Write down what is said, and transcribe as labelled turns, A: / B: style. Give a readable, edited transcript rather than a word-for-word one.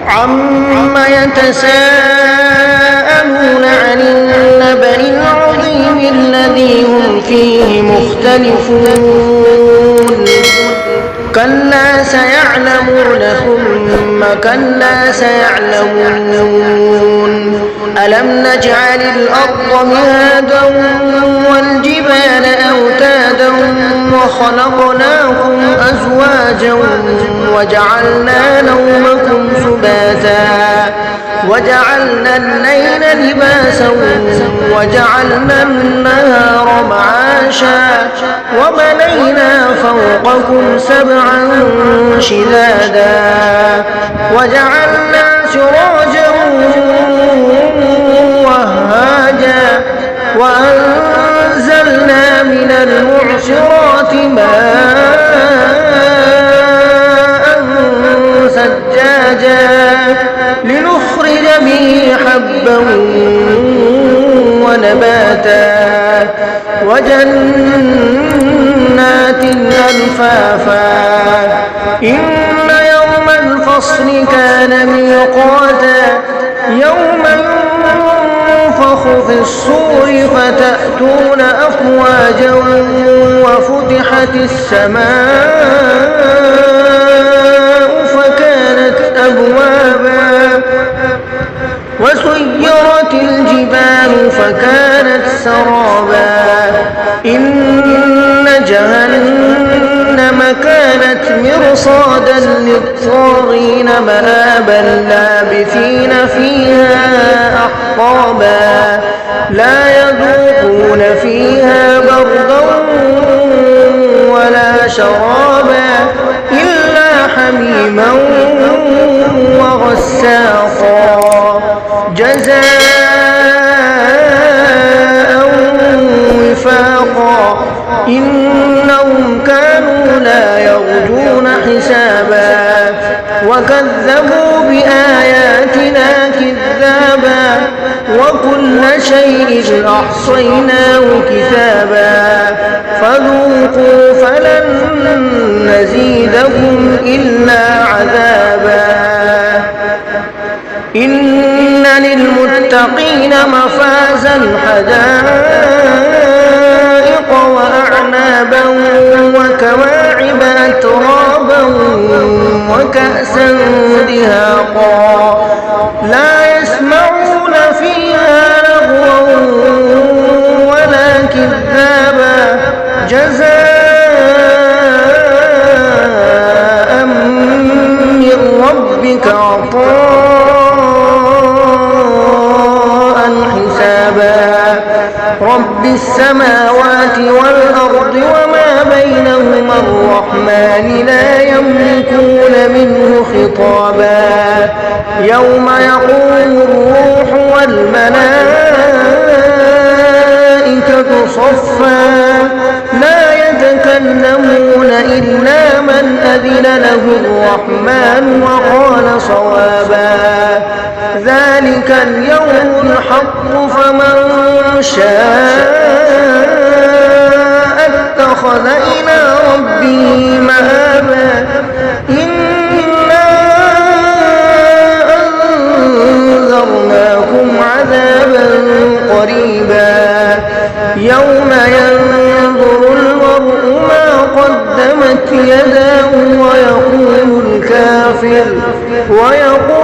A: عم يتساءلون عن النبأ العظيم الذي هم فيه مختلفون كلا سيعلمون ثم كلا سيعلمون ألم نجعل الأرض مهادا والجبال أوتادا وخلقناكم أزواجا وجعلنا نومكم سباتا وجعلنا الليل لباسا وجعلنا النهار معاشا وبنينا فوقكم سبعا شدادا وجعلنا سراجا وهاجا وأنزلنا من المعصرات ماء ثجاجا لنخرج به حبا ونباتا وجنات ألفافا إن يوم الفصل كان ميقاتا يوم ينفخ في الصور فتأتون أفواجا وفتحت السماء فكانت أبوابا وسيرت الجبال فكانت سرابا إن جهنم كانت مرصادا للطاغين مآبا لابثين فيها أحقابا لا يذوقون فيها بردا ولا شرابا إلا حميما وغساقا جزاء وفاقا إنهم كانوا لا يرجون حسابا وكذبوا بآياتنا كذابا وكل شيء أحصيناه كتابا فذوقوا فلن نزيدكم إلا عذابا إن للمتقين مفازا حدائق وأعنابا وكواعب أترابا وكأسا دهاقا لا يسمعون فيها لغوا ولا كذابا جزاء من ربك عطاء حسابا رب السماوات والأرض وما بينهما الرحمن لا يملكون منه خطابا يوم يقوم الروح والملائكة صفا لا يتكلمون إلا من أذن له الرحمن وقال صوابا ذلك اليوم الحق فمن شاء اتخذ إلى ربه مآبا إنا أنذرناكم عذابا قريبا يوم ينظر المرء ما قدمت يداه ويقول